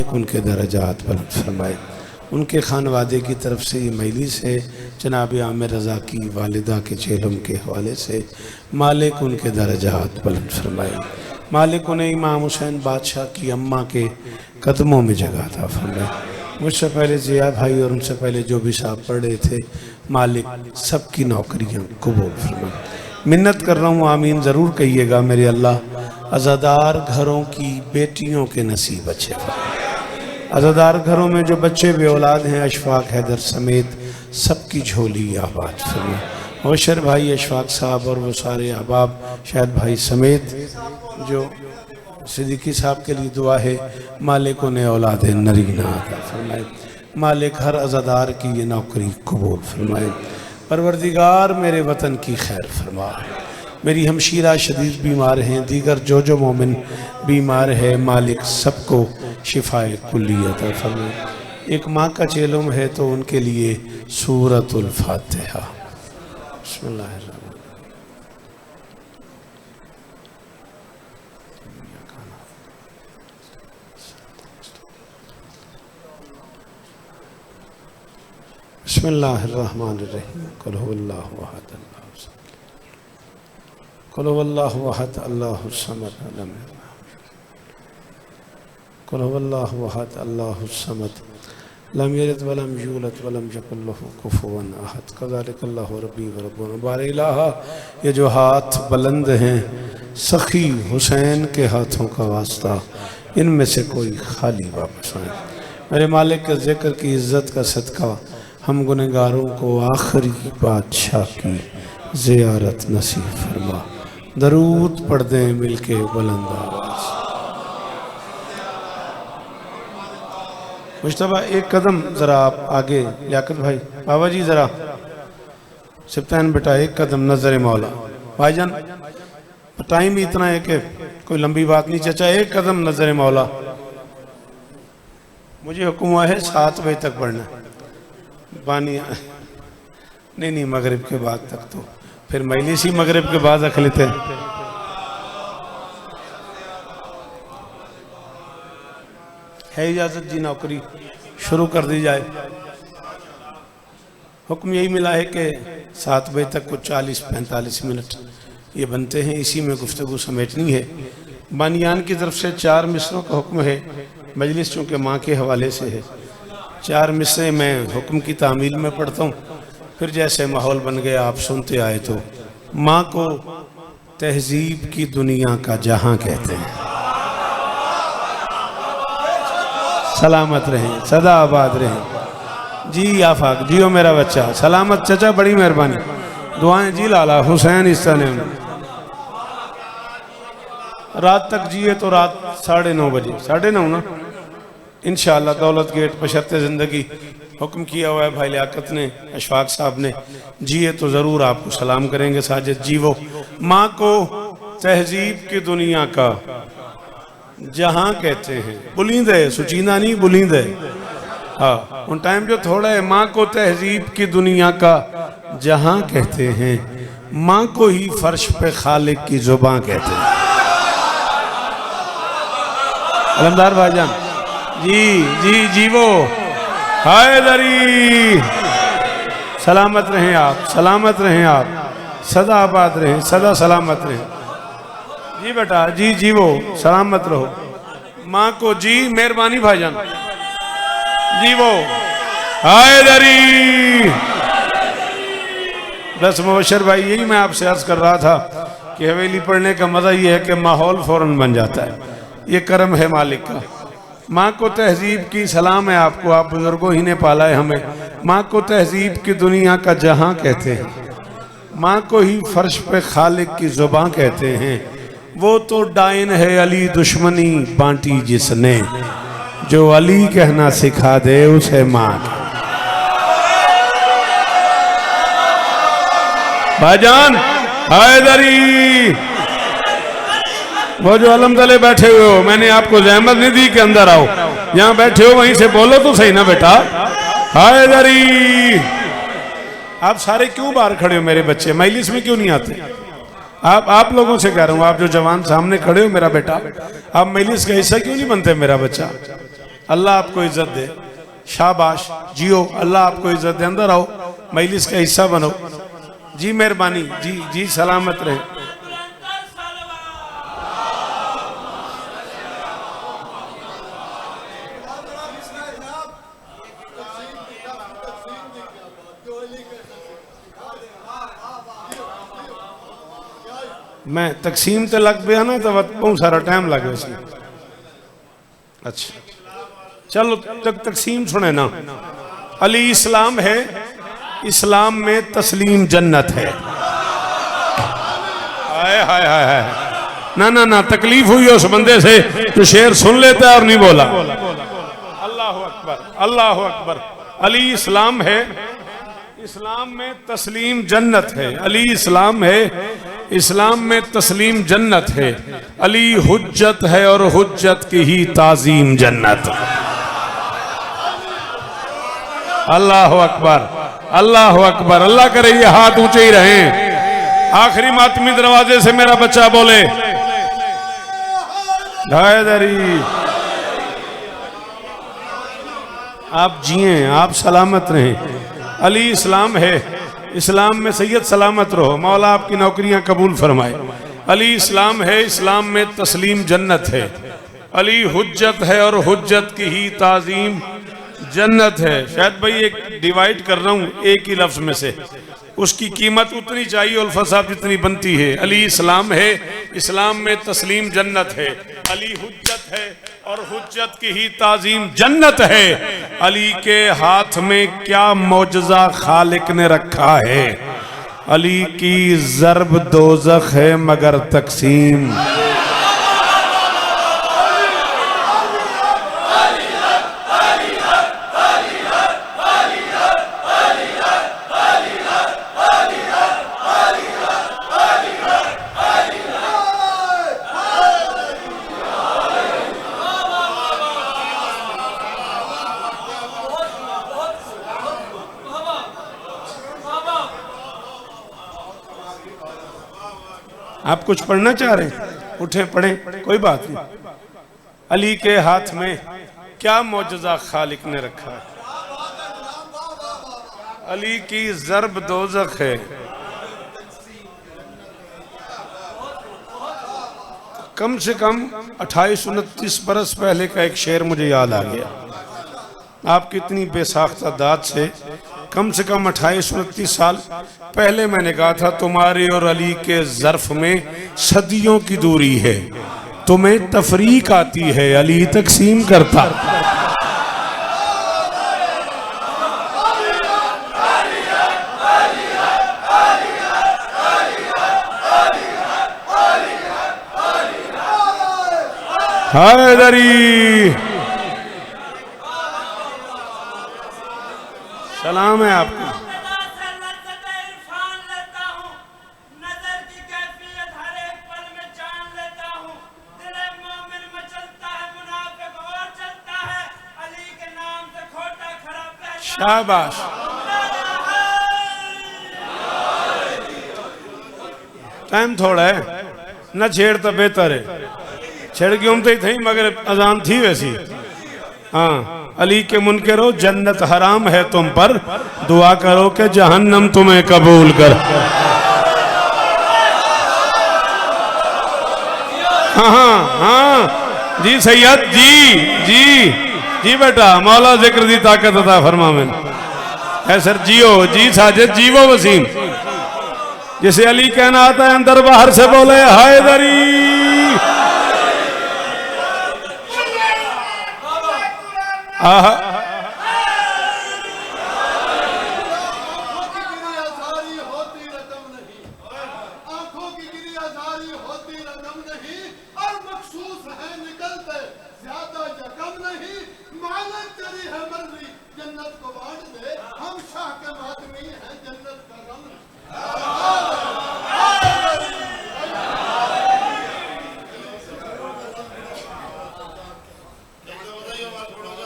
मालिक उनके दर्जात बुलंद फरमाए। उनके खानवादे की तरफ से ये मजलिस है, जनाब आमिर रज़ा की वालिदा के चेहलम के हवाले से मालिक उनके दर्जात बुलंद फरमाए। मालिक उन्हें इमाम हुसैन बादशाह की अम्मा के कदमों में जगह अता फरमाए। मुझसे पहले ज़िया भाई और उनसे पहले जो भी साहब पढ़ रहे थे, मालिक सबकी नौकरियाँ कबूल फरमाए। मिन्नत कर रहा हूँ, आमीन ज़रूर कहिएगा मेरे अल्लाह। अज़ादार घरों की बेटियों के नसीब अच्छे फरमाए। अज़ादार घरों में जो बच्चे बे औलाद हैं, अशफाक हैदर समेत सबकी झोली आबाद फरमाए। होशर भाई अशफाक साहब और वो सारे अहबाब शायद भाई समेत जो सिद्दीकी साहब के लिए दुआ है, मालिक उन्हें औलाद नरीना अता फरमाए। मालिक हर अज़ादार की ये नौकरी कबूल फरमाए। परवरदिगार मेरे वतन की खैर फरमा। मेरी हमशीरा शदीद बीमार हैं, दीगर जो मोमिन बीमार है, मालिक सबको शिफाए कुल्ली अता फरमाए। एक माँ का चेलम है तो उनके लिए सूरतुल फातिहा। बिस्मिल्लाह। बिस्मिल्लाहिर्रहमानिर्रहीम। कुल हुवल्लाहु अहद अल्लाहु समद अल्लाहु समद लम यलिद वलम यूलद वलम यकुल लहू कुफुवन अहद। कज़ालिकल्लाहु रब्बी व रब्बुना। बारे इलाहा, ये जो हाथ बुलंद हैं सखी हुसैन के हाथों का वास्ता, इनमें से कोई खाली वापस आए। मेरे मालिक के ज़िक्र की इज़्ज़त का सदका हम गुनहगारों को आखिरी बादशाह की ज़ियारत नसीब फरमा। दरूद पढ़ दें मिलके बुलंद आवाज़। मुश्तबा एक कदम ज़रा आप आगे, लियाकत भाई, बाबा जी ज़रा सिप्तान बेटा एक कदम नज़र मौला। भाईजान टाइम ही इतना है कि कोई लंबी बात नहीं। चाचा एक कदम नज़र मौला। मुझे हुक्म हुआ है 7 बजे तक पढ़ना। बानी नहीं मगरिब के बाद तक, तो फिर मजलिस ही मगरिब के बाद रख लेते हैं। है इजाज़त जी, नौकरी शुरू कर दी जाए। हुक्म यही मिला है कि 7 बजे तक कुछ 40-45 मिनट ये बनते हैं, इसी में गुफ्तगू समेटनी है। बानियान की तरफ से 4 मिसरों का हुक्म है। मजलिस चूँकि माँ के हवाले से है, 4 मिसरे मैं हुक्म की तामील में पढ़ता हूँ, फिर जैसे माहौल बन गया आप सुनते आए। तो माँ को तहजीब की दुनिया का जहां कहते हैं। सलामत रहें, सदा आबाद रहें। जी आफाक जियो मेरा बच्चा, सलामत चचा, बड़ी मेहरबानी, दुआएं जी लाला हुसैन इस तरह। रात तक जिए तो रात 9:30 बजे, 9:30 ना इंशाअल्लाह दौलत गेट बशर्ते ज़िंदगी हुक्म किया हुआ है भाई लियाकत ने, अशफाक साहब ने। जिए तो ज़रूर आपको सलाम करेंगे साजिद जी। वो माँ को तहजीब की दुनिया का जहाँ कहते हैं, बुलंद है, सुचीना नहीं बुलंद है। हाँ उन टाइम जो थोड़ा है, माँ को तहजीब की दुनिया का जहाँ कहते हैं, माँ को ही फर्श पे खालिक की जुबान कहते हैं। अलमदार भाईजान जी वो हैदरी, सलामत रहें आप, सलामत रहें आप, सदा आबाद रहें, सदा सलामत रहें। जी बेटा जी वो सलामत रहो। माँ को जी मेहरबानी भाईजान जी वो हैदरी। बस मुबशर भाई, यही मैं आपसे अर्ज कर रहा था कि हवेली पढ़ने का मजा ये है कि माहौल फौरन बन जाता है। ये करम है मालिक का। माँ को तहजीब की सलाम है आपको, आप बुजुर्गों ही ने पाला है हमें। माँ को तहजीब की दुनिया का जहां कहते हैं, माँ को ही फर्श पे खालिक की जुबान कहते हैं। वो तो डायन है अली दुश्मनी बांटी जिसने, जो अली कहना सिखा दे उसे माँ। भाईजान हैदरी, वो जो अलमदले बैठे हुए हो, मैंने आपको जहमत नहीं दी कि अंदर आओ, यहाँ बैठे हो वहीं से बोलो तो सही ना बेटा। हैदरी, आप सारे क्यों बाहर खड़े हो मेरे बच्चे, मजलिस में क्यों नहीं आते? आप लोगों से कह रहा हूँ, आप जो जवान सामने खड़े हो मेरा बेटा, आप मजलिस का हिस्सा क्यों नहीं बनते मेरा बच्चा? अल्लाह आपको इज्जत दे। शाबाश, जियो, अल्लाह आपको इज्जत दे। अंदर आओ, मजलिस का हिस्सा बनो। जी मेहरबानी, जी जी, सलामत रहे। मैं तकसीम तो लग गया ना, तो बहुत सारा टाइम लगे उसी। अच्छा चलो तकसीम सुने ना। अली इस्लाम है, इस्लाम में तस्लीम जन्नत है। हाय हाय हाय हाय, ना ना ना, तकलीफ हुई उस बंदे से तो शेर सुन लेता है और नहीं बोला। अल्लाह अकबर, अल्लाह अकबर। अली इस्लाम है, इस्लाम में तस्लीम जन्नत है। अली इस्लाम है, इस्लाम में तस्लीम जन्नत है। अली हुज्जत है और हुज्जत की ही ताजीम जन्नत। अल्लाह अकबर, अल्लाह अकबर। अल्लाह करे ये हाथ ऊंचे ही रहे। आखिरी मातमी दरवाजे से मेरा बच्चा बोले हैदरी। आप जिए, आप सलामत रहें। अली इस्लाम है, इस्लाम में सैयद सलामत रहो, मौला आपकी नौकरियां कबूल फरमाए। अली इस्लाम है, इस्लाम में तस्लीम जन्नत है। अली हुज्जत है और हुज्जत की ही ताजीम जन्नत है। शायद भाई एक डिवाइड कर रहा हूं एक ही लफ्ज में से, उसकी कीमत उतनी चाहिए उल्फा साहब जितनी बनती है। अली इस्लाम है, इस्लाम में तस्लीम जन्नत है। अली हुज्जत है और हुज्जत की ही ताजीम जन्नत है। अली के हाथ में क्या मौजज़ा खालिक ने रखा है। अली की ज़र्ब दोज़ख है मगर तकसीम। आप कुछ पढ़ना चाह रहे हैं, उठे पढ़ें, कोई बात नहीं। अली के हाथ में क्या मौजज़ा खालिक ने रखा है। अली की ज़र्ब दोज़ख है। कम से कम 28-29 बरस पहले का एक शेर मुझे याद आ गया। आपकी इतनी बेसाख्ता दाद से कम 28-29 साल पहले मैंने कहा था तुम्हारे और अली के ज़र्फ में सदियों की दूरी है, तुम्हें तफरीक आती है, अली तकसीम करता। हैदरी सलाम है आपको। शाबाश, टाइम थोड़ा है, न छेड़ तो बेहतर है। छेड़ के उमते ही थी मगर अजान थी वैसी। हाँ, अली के मुनकरो जन्नत हराम है तुम पर, दुआ करो कि जहन्नम तुम्हें कबूल कर। हाँ हाँ हाँ जी सैयद जी जी जी बेटा, मौला जिक्र दी ताकत अता फरमा में है सर। जियो जी साजिद, जीवो वसीम। जिसे अली कहना आता है अंदर बाहर से बोले हैदरी। आहा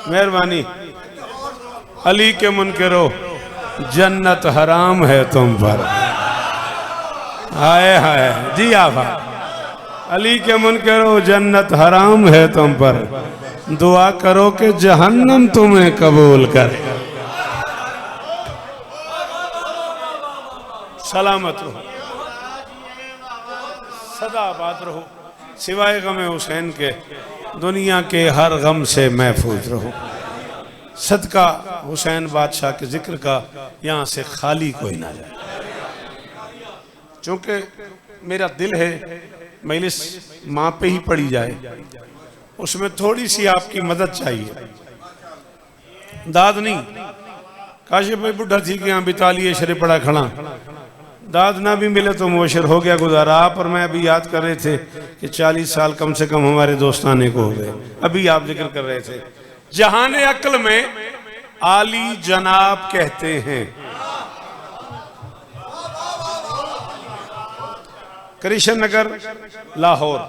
मेहरबानी। अली के मुनकरो जन्नत हराम है तुम पर। हाय हाय जी आफा। अली के मुनकरो जन्नत हराम है तुम पर, दुआ करो कि जहन्नम तुम्हें कबूल करे। सलामत रहो, सदा आबाद रहो, सिवाय गम हुसैन के दुनिया के हर गम से महफूज रहो। सदका हुसैन बादशाह के जिक्र का यहाँ से खाली कोई ना जाए। चूंकि मेरा दिल है मजलिस माँ पे ही पड़ी जाए, उसमें थोड़ी सी आपकी मदद चाहिए। दाद नहीं, काशिफ भाई बुढ़ा थी कि यहाँ बितालिए शरे पड़ा खड़ा, दाद ना भी मिले तो मुबशर हो गया गुजारा। आप और मैं अभी याद कर रहे थे कि 40 साल कम से कम हमारे दोस्ताने को हो गए। अभी आप जिक्र कर रहे थे, जहाने अक्ल में आली जनाब कहते हैं। कृष्ण नगर लाहौर,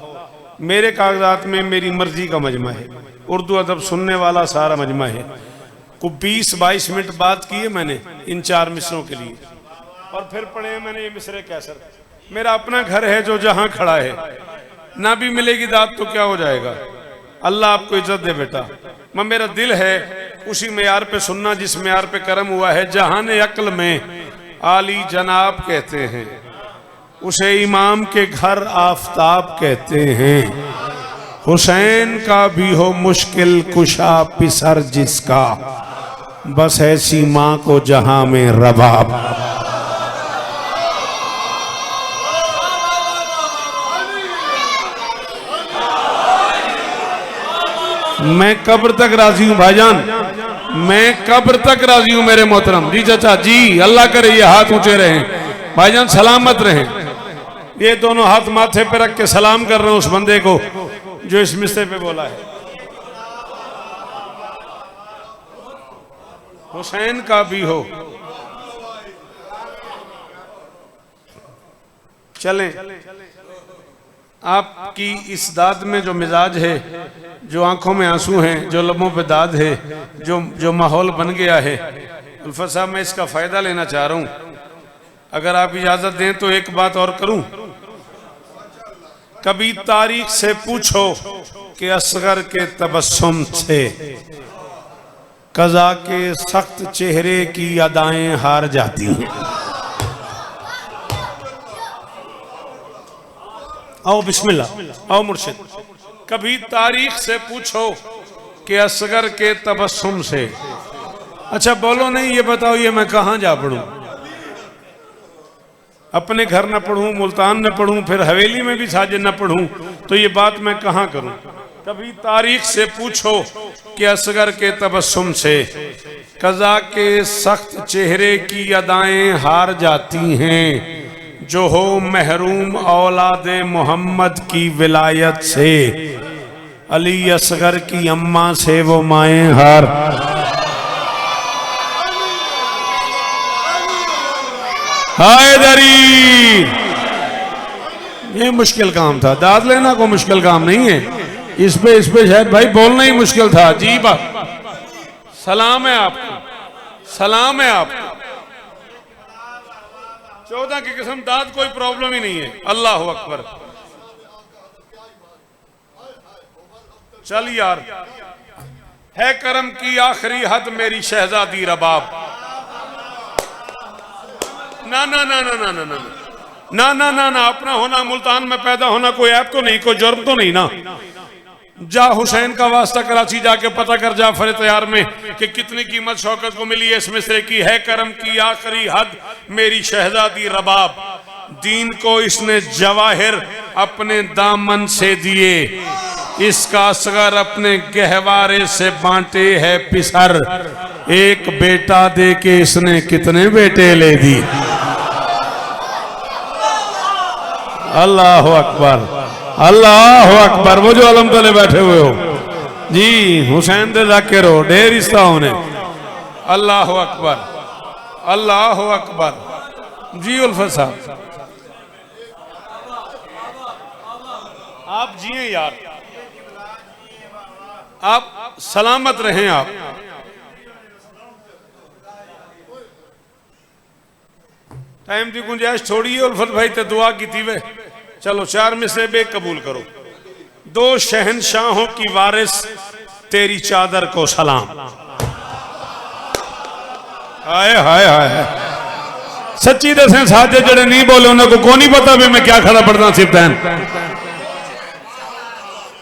मेरे कागजात में मेरी मर्जी का मजमा है, उर्दू अदब सुनने वाला सारा मजमा है। को 20-22 मिनट बात की है मैंने इन 4 मिसरों के लिए, और फिर पढ़े हैं मैंने ये मिसरे कैसर। मेरा अपना घर है जो जहां खड़ा है, ना भी मिलेगी दाद तो क्या हो जाएगा। अल्लाह आपको इज्जत दे बेटा। मैं मेरा दिल है उसी मेयार पे सुनना जिस मेयार पे कर्म हुआ है। जहाने अक्ल में आली जनाब कहते हैं, उसे इमाम के घर आफताब कहते हैं। हुसैन का भी हो मुश्किल कुशा पिसर जिसका, बस ऐसी माँ को जहां में रबाब। मैं कब्र तक राजी हूं भाईजान, मैं कब्र तक राजी हूं मेरे मोहतरम। जी चाचा जी, अल्लाह करे ये हाथ ऊंचे रहें भाईजान, सलामत रहें। ये दोनों हाथ माथे पे रख के सलाम कर रहे हैं उस बंदे को जो इस मिसरे पे बोला है। हुसैन का भी हो। चलें, आपकी इस दाद में जो मिजाज है, जो आंखों में आंसू हैं, जो लबों पे दाद है, जो माहौल बन गया है, उल्फत साहब मैं इसका फायदा लेना चाह रहा हूं। अगर आप इजाजत दें तो एक बात और करूं। कभी तारीख से पूछो कि असगर के तबस्सुम से कज़ा के सख्त चेहरे की अदाएं हार जाती हैं। आओ बिस्मिल्लाह, आओ मुर्शिद। कभी तारीख से पूछो कि असगर के तबस्सुम से। अच्छा बोलो नहीं, ये बताओ ये मैं कहां जा पढ़ूं? अपने घर न पढ़ूं, मुल्तान न पढ़ूं, फिर हवेली में भी साजिद न पढ़ूं, तो ये बात मैं कहां करूं? कभी तारीख से पूछो कि असगर के तबस्सुम से कज़ा के सख्त चेहरे की अदाएं हार जाती हैं। जो हो महरूम औलादे मोहम्मद की विलायत से, अली असगर की अम्मा से वो माएं हार। हैदरी, ये मुश्किल काम था, दाद लेना को मुश्किल काम नहीं है। इस पे शायद भाई बोलना ही मुश्किल था। जी बात, सलाम है आपको, सलाम है आपको। 14 की किस्म दाद कोई प्रॉब्लम ही नहीं है। अल्लाह अकबर। चल यार, है करम की आखिरी हद मेरी शहजादी रबाब। ना ना ना ना ना ना ना ना ना ना ना, अपना होना मुल्तान में पैदा होना कोई ऐप तो नहीं, कोई जुर्म तो नहीं ना। जा हुसैन का वास्ता कराची जाके पता कर जाफर तैयार में कि कितनी कीमत शौकत को मिली है इस मिसरे की। है करम की आखिरी हद मेरी शहजादी रबाब, दीन को इसने जवाहिर अपने दामन से दिए, इसका असगर अपने गहवारे से बांटे है पिसर। एक बेटा दे के इसने कितने बेटे ले दिए। अल्लाह अकबर, अल्लाह अकबर। वो जो अलम तले बैठे हुए हो जी, हुसैन दे जाकिर हो, ढेर रिश्ता होने। अल्लाह अकबर, अल्लाह अकबर। जी उल्फत साहब, आप जिए यार, आप सलामत रहें। आप टाइम की गुंजाइश छोड़िए उल्फत भाई, ते दुआ की थी वे। चलो 4 में से बे कबूल करो। 2 शहनशाहों की वारिस तेरी चादर को सलाम। हाय हाय हाय, सच्ची दसें साजे जड़े नहीं बोले उन्हें को नहीं पता भी मैं क्या खड़ा पड़ता सिर्फ।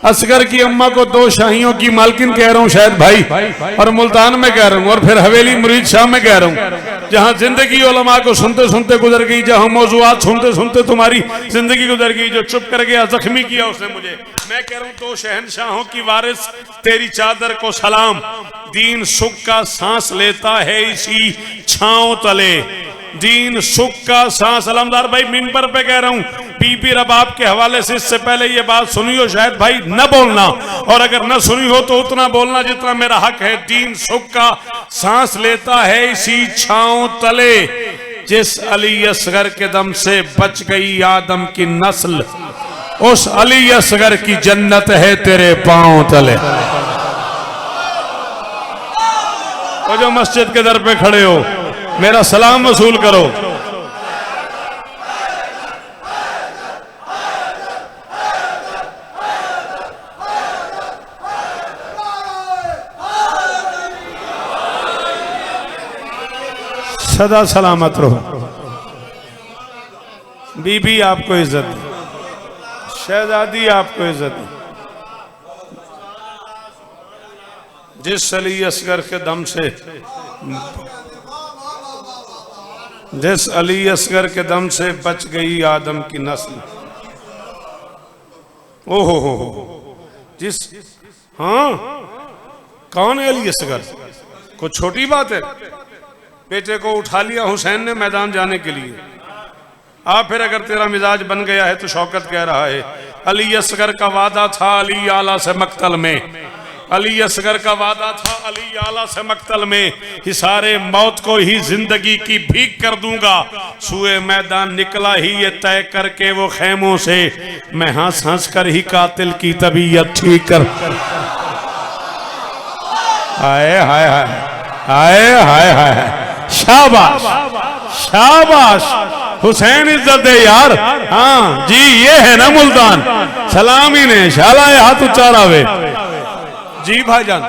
असगर की अम्मा को 2 शाहियों की मालकिन कह रहा हूं शायद भाई, और मुल्तान में कह रहा हूं, और फिर हवेली मुरीद शाह में कह रहा हूं, जहां जिंदगी उलमा को सुनते सुनते गुजर गई, जहां मौजूआत सुनते सुनते तुम्हारी जिंदगी गुजर गई, जो चुप कर गया जख्मी किया उसने मुझे। मैं कह रहा हूं 2 शहनशाहों की वारिस तेरी चादर को सलाम। दीन सुख का सांस लेता है इसी छांव तले, दीन सुख का सांस। अलमदार भाई मिंबर पे कह रहा हूं, बीबी रबाब के हवाले से इससे पहले ये बात सुनी हो शायद भाई न बोलना, और अगर न सुनी हो तो उतना बोलना जितना मेरा हक है। दीन सुख का सांस लेता है इसी छांव तले, जिस अली असगर के दम से बच गई आदम की नस्ल, उस अली असगर की जन्नत है तेरे पांव तले। वो जो मस्जिद के दर पे खड़े हो, मेरा सलाम वसूल करो। सदा सलामत रहो। बीबी आपको इज्जत दे, शहजादी आपको इज्जत दे। जिस अली असगर के दम से, जिस अली असगर के दम से बच गई आदम की नस्ल। ओहो हो, जिस, हाँ कौन है अली असगर? कुछ छोटी बात है? बेटे को उठा लिया हुसैन ने मैदान जाने के लिए। आप फिर अगर तेरा मिजाज बन गया है तो शौकत कह रहा है, अली असगर का वादा था अली आला से मक्तल में, अली असगर का वादा था अली आला से मक्तल में, हिसारे मौत को ही जिंदगी की भीख कर दूंगा। सुए मैदान निकला ही ये तय करके वो खेमों से, मैं हंस हंस कर ही कातिल की तबीयत ठीक कर। हाय हाय हाय हाय हाय हाय, शाबाश शाबाश, हुसैन इज्जत दे यार। हाँ जी, ये है ना मुल्तान, सलामी ने शाला हाथ उच्चारा वे जी भाईजान।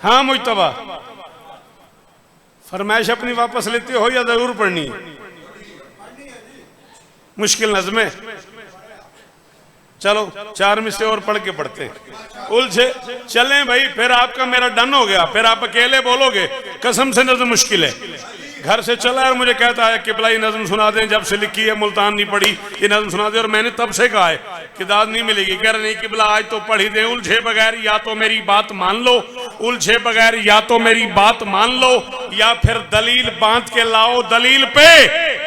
हाँ मुज्तबा, फरमाइश अपनी वापस लेते हो या जरूर पढ़नी है? मुश्किल नज़्में, चलो 4 में से और पढ़ के पढ़ते हैं। उलझे चलें भाई, फिर आपका मेरा डन हो गया, फिर आप अकेले बोलोगे कसम से नज़्म मुश्किल है। घर से चला और मुझे कहता है कि भलाई नज़्म सुना दें, जब से लिखी है मुल्तान नहीं पढ़ी, ये नज़्म सुना दे। और मैंने तब से कहा है कि दाद नहीं मिलेगी। कह रहे नहीं कि भला आज तो पढ़ी दें। उलझे बगैर या तो मेरी बात मान लो, उलझे बगैर या तो मेरी बात मान लो, या फिर दलील बांध के लाओ। दलील पे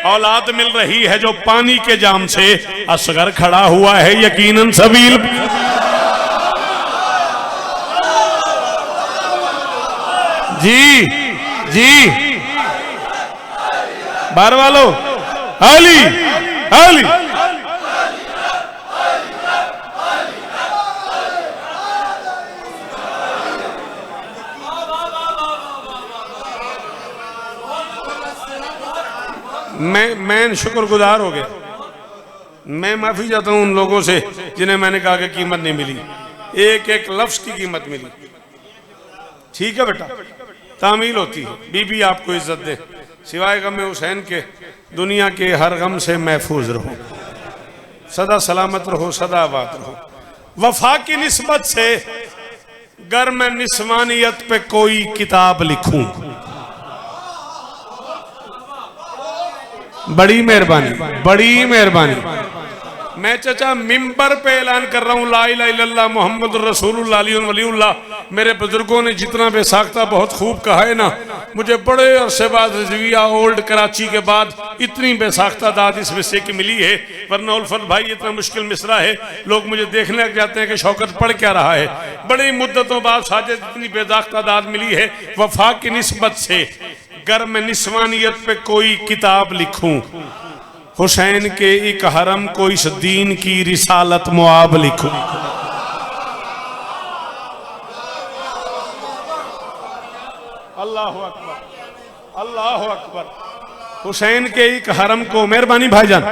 औलाद मिल रही है जो पानी के जाम से, असगर खड़ा हुआ है यकीनन सबील। जी जी, बार वालों, अली अली मैं शुक्रगुजार हो गया। मैं माफी चाहता हूं उन लोगों से जिन्हें मैंने कहा कि कीमत नहीं मिली, एक एक लफ्ज की कीमत मिली। ठीक है बेटा, तामील होती है। बीबी आपको इज्जत दे, सिवाय गम हुसैन के दुनिया के हर गम से महफूज रहो, सदा सलामत रहो, सदा आबाद रहो। वफा की निस्बत से गर मैं निस्वानियत पे कोई किताब लिखूं, बड़ी मेहरबानी, बड़ी मेहरबानी। मैं चाचा मिंबर पे ऐलान कर रहा हूँ, ला इलाहा इल्लल्लाह मुहम्मद रसूलुल्लाह अलीयुन वलीउल्लाह। मेरे बुजुर्गों ने जितना बेसाख्ता बहुत खूब कहा है ना, मुझे बड़े अरसे बाद रिजविया ओल्ड कराची के बाद इतनी बेसाख्ता दाद इस मिसरे की मिली है। वरना उल्फत भाई इतना मुश्किल मिसरा है, लोग मुझे देखने लग जाते हैं कि शौकत पढ़ क्या रहा है। बड़ी मुद्दतों बाद साजिद इतनी बेसाख्ता दाद मिली है। वफा की निस्बत से गर मैं निस्वानियत पे कोई किताब लिखूं, हुसैन के एक हरम को इस दीन की रिसालत मुआब लिखूं। अल्लाह अकबर, अल्लाह अकबर। हुसैन के एक हरम को, मेहरबानी भाईजान,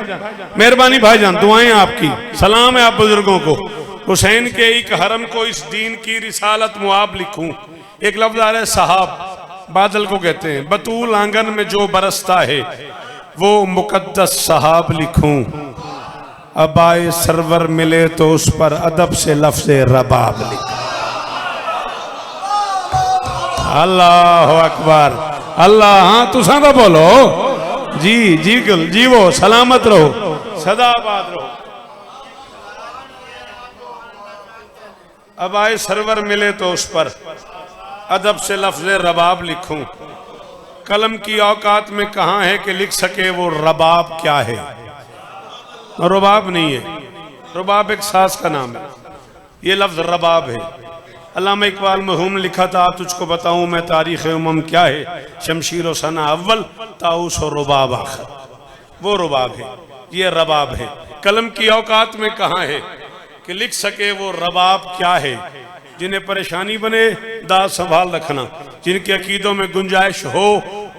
मेहरबानी भाईजान, दुआएं आपकी, सलाम है आप बुजुर्गों को। हुसैन के एक हरम को इस दीन की रिसालत मुआब लिखूं। एक लफ्ज आ रहा है सहाब, बादल को कहते हैं। बतूल आंगन में जो बरसता है वो मुकद्दस सहाब लिखूं। अबाए सरवर मिले तो उस पर अदब से लफ्ज़ रबाब लिखूं। अल्लाह अकबर, अल्लाह। हाँ तुसा तो बोलो जी, जी जीवो, सलामत रहो, सदाबाद रहो। अब आए सरवर मिले तो उस पर अदब से लफ्ज़ रबाब लिखूं। कलम की औकात में कहाँ है कि लिख सके वो रबाब क्या है। रुबाब नहीं है, रुबाब एक साज का नाम है, ये लफ्ज़ रबाब है। अल्लामा इकबाल मरहूम ने लिखा था, तुझको बताऊं मैं तारीख़ उम्म क्या है, शमशीर व सना अव्वल ताउस और रुबाब आखिर। वो रुबाब है, ये रबाब है। कलम की औकात में कहाँ है कि लिख सके वो रबाब क्या है। जिन्हें परेशानी बने दाद संभाल रखना, जिनके अकीदों में गुंजाइश हो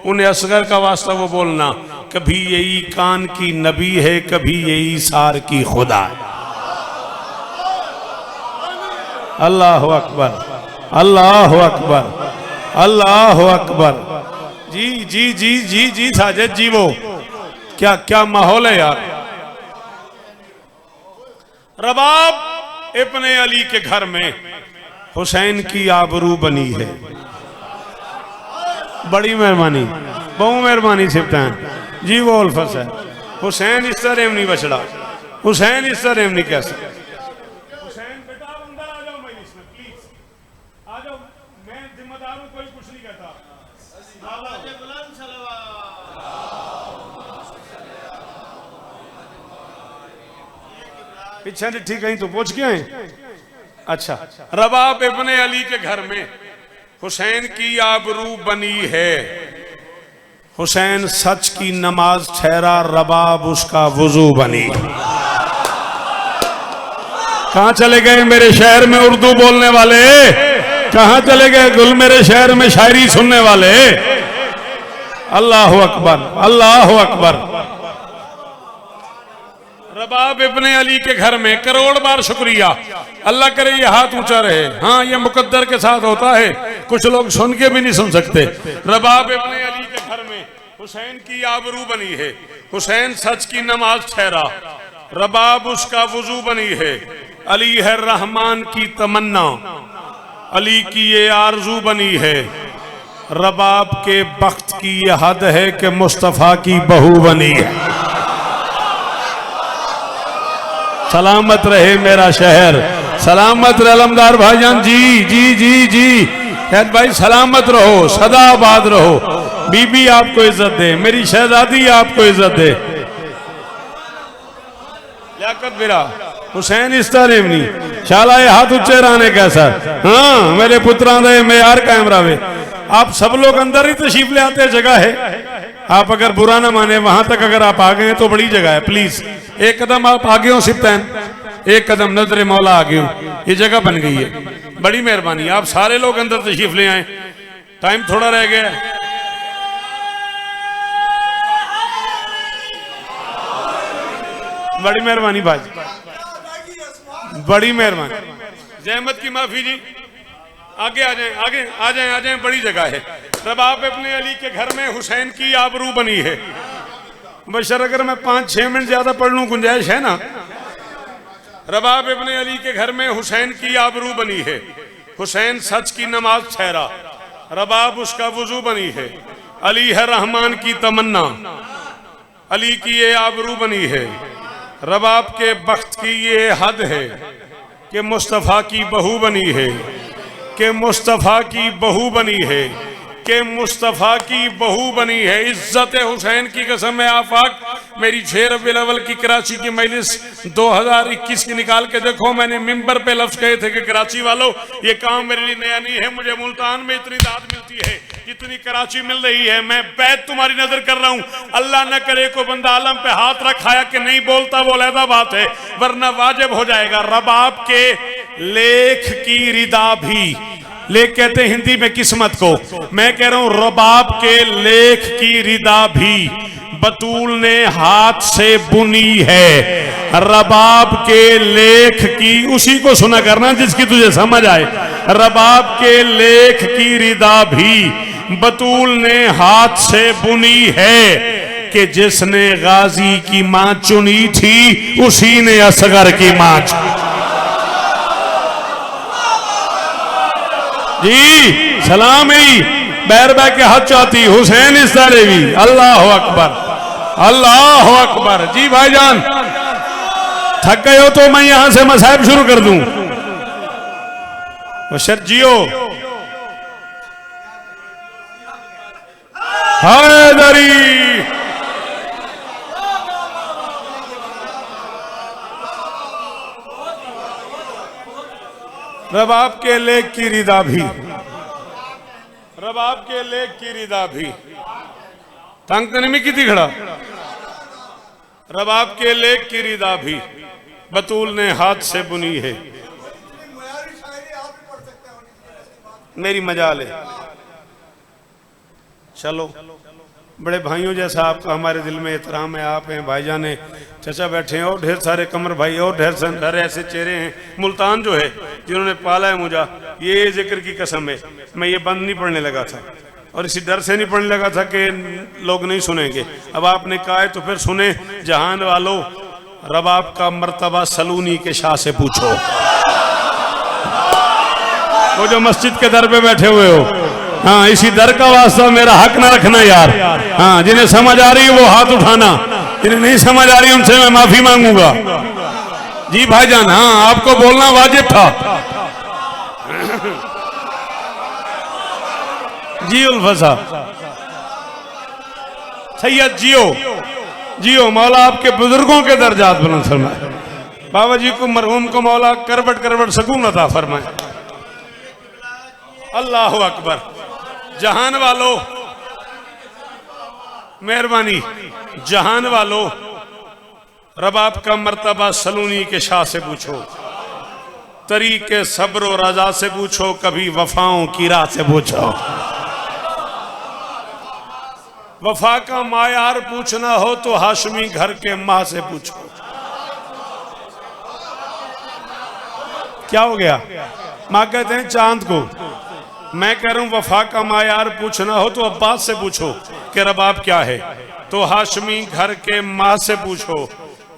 उन्हें असगर का वास्ता वो बोलना। कभी यही कान की नबी है, कभी यही सार की खुदा है। अल्लाह अकबर, अल्लाह अकबर, अल्लाह अकबर। जी जी जी जी जी साजिद जी, वो क्या क्या माहौल है यार। रबाब इब्ने अली के घर में हुसैन की आबरू बनी है। बड़ी मेहरबानी, बहु मेहरबानी सिप्तान जी, वो अल्फस है। हुसैन इस तरह नहीं बचड़ा, हुसैन इस तरह नहीं कह सकता। पीछे ठीक कहीं तो पहुंच गए हैं। अच्छा, रबाब इब्ने अली के घर में हुसैन की आबरू बनी है। हुसैन सच की नमाज ठहरा, रबाब उसका वुजू बनी। कहां चले गए मेरे शहर में उर्दू बोलने वाले, कहां चले गए गुल मेरे शहर में शायरी सुनने वाले। अल्लाह अकबर, अल्लाह अकबर। रबाब इब्ने अली के घर में, करोड़ बार शुक्रिया, अल्लाह करे ये हाथ ऊंचा रहे। हाँ ये मुकद्दर के साथ होता है, कुछ लोग सुन के भी नहीं सुन सकते। रबाब इब्ने अली के घर में हुसैन की आबरू बनी है। हुसैन सच की नमाज ठहरा, रबाब उसका वुजू बनी है। अली है रहमान की तमन्ना, अली की ये आरजू बनी है। रबाब के बख्त की ये हद है कि मुस्तफा की बहू बनी है। सलामत रहे मेरा शहर, सलामत रहे अलमदार भाईजान जी जी जी जी। खैर भाई सलामत रहो, सदाबाद रहो। बीबी आपको इज्जत दे, मेरी शहजादी आपको इज्जत दे। लियाकत बिरा हुसैन इस तरह नहीं शाला ये हाथ उच्चे रहने कैसा। हाँ मेरे पुत्रा दे मैं यार कायम रहे। आप सब लोग अंदर ही तशरीफ ले आते, जगह है। आप अगर बुरा ना माने, वहां तक अगर आप आ गए तो बड़ी जगह है। प्लीज एक कदम आप आगे हो सिप्तान, एक कदम नजरे मौला आगे हो, ये जगह बन गई है। बड़ी मेहरबानी, आप सारे लोग अंदर तशरीफ ले आए, टाइम थोड़ा रह गया। बड़ी मेहरबानी भाई, बड़ी मेहरबानी। जहमत की माफी जी, आगे आ जाएं, आगे आ जाएं, आ जाएं, बड़ी जगह है। रबाब इब्ने अली के घर में हुसैन की आबरू बनी है। बशर अगर मैं 5-6 मिनट ज्यादा पढ़ लूं, गुंजाइश है ना। रबाब इब्ने अली के घर में हुसैन की आबरू बनी है। हुसैन सच की नमाज ठहरा, रबाब उसका वुजू बनी है। अली है रहमान की तमन्ना, अली की ये आबरू बनी है। रबाब के बख्त की ये हद है कि मुस्तफ़ा की बहू बनी है, कि मुस्तफ़ा की बहू बनी है, कि मुस्तफ़ा की बहू बनी है। इज्जत हुसैन की कसम है आफाक, मेरी 6 रबीउल अव्वल की कराची की मजलिस 2021 की निकाल के देखो। मैंने मिंबर पे लफ्ज़ कहे थे कि कराची वालों ये काम मेरे लिए नया नहीं है। मुझे मुल्तान में इतनी दाद मिलती है जितनी कराची मिल रही है। मैं बैत तुम्हारी नजर कर रहा हूँ। अल्लाह न करे को बंदा आलम पे हाथ रखाया कि नहीं बोलता, वो अलहदा बात है, वरना वाजिब हो जाएगा। रबाब के लेख की रिदा भी लेख कहते हैं हिंदी में किस्मत को। मैं कह रहा हूं रबाब के लेख की रिदा भी बतूल ने हाथ से बुनी है। रबाब के लेख की, उसी को सुना करना जिसकी तुझे समझ आए। रबाब के लेख की रिदा भी बतूल ने हाथ से बुनी है कि जिसने गाजी की मां चुनी थी उसी ने असगर की मां चुनी। जी सलाम ही बैरबा के हाथ चाहती हुसैन इस भी। अल्लाह अकबर अल्लाह अकबर। जी भाईजान थक गए हो तो मैं यहां से मसाइब शुरू कर दूं। बशर जियो हैदरी। रबाब के लेख की रिदा भी, रबाब के लेख की रिदा भी तंग नहीं की दिखड़ा। रबाब के लेख की रिदा भी बतूल ने हाथ से बुनी है। मेरी मजाल है। चलो बड़े भाइयों जैसा आपका हमारे दिल में एहतराम है। आप हैं भाईजान है, चचा बैठे हैं और ढेर सारे कमर भाई और ढेर सारे ऐसे चेहरे हैं। मुल्तान जो है जिन्होंने पाला है मुझे, ये जिक्र की कसम है मैं ये बंद नहीं पढ़ने लगा था और इसी डर से नहीं पढ़ने लगा था कि लोग नहीं सुनेंगे। अब आपने कहा है तो फिर सुने। जहान वालों रबाब का मर्तबा सलूनी के शाह से पूछो। वो जो मस्जिद के दर पे बैठे हुए हो, हाँ इसी दर का वास्ता मेरा हक ना रखना यार। हाँ जिन्हें समझ आ रही है वो हाथ उठाना, जिन्हें नहीं समझ आ रही उनसे मैं माफी मांगूंगा। जी भाईजान हाँ आपको बोलना वाजिब था। जी उल्फसा सैयद जियो जियो, मौला आपके बुजुर्गों के दर्जात बुलंद फरमाए। बाबा जी को मरहूम को मौला करबट करबट सकून अता फरमाए। अल्लाह अकबर। जहान वालों मेहरबानी, जहान वालों रबाब का मर्तबा सलूनी के शाह से पूछो, तरीके सब्र और रजा से पूछो, कभी वफाओं की राह से पूछो। वफा का मायार पूछना हो तो हाशमी घर के माँ से पूछो। क्या हो गया? माँ कहते हैं चांद को। मैं कह रहा हूं वफा का मायार पूछना हो तो अब्बास से पूछो कि रबाब क्या है, तो हाशमी घर के माँ से पूछो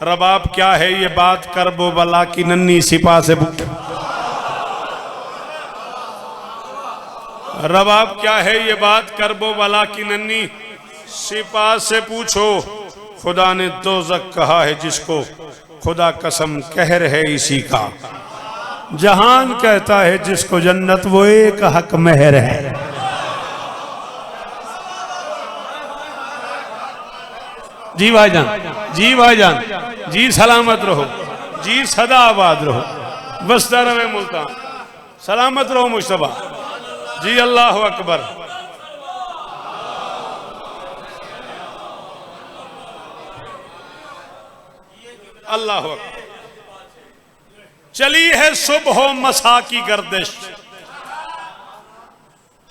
रबाब क्या है। ये बात करबो बला की नन्ही सिपा से पूछो। रबाब क्या है ये बात करबो बला की नन्ही सिपा से पूछो। खुदा ने दोज़ख कहा है जिसको, खुदा कसम कहर है इसी का। जहान कहता है जिसको जन्नत, वो एक हक महर है। जी भाईजान जी भाईजान जी सलामत रहो जी, सदा आबाद रहो। बसता रहे मुल्तान, सलामत रहो मुश्तबा जी। अल्लाह अकबर। अल्लाह अकबर। चली है सुबह मसा की गर्दिश,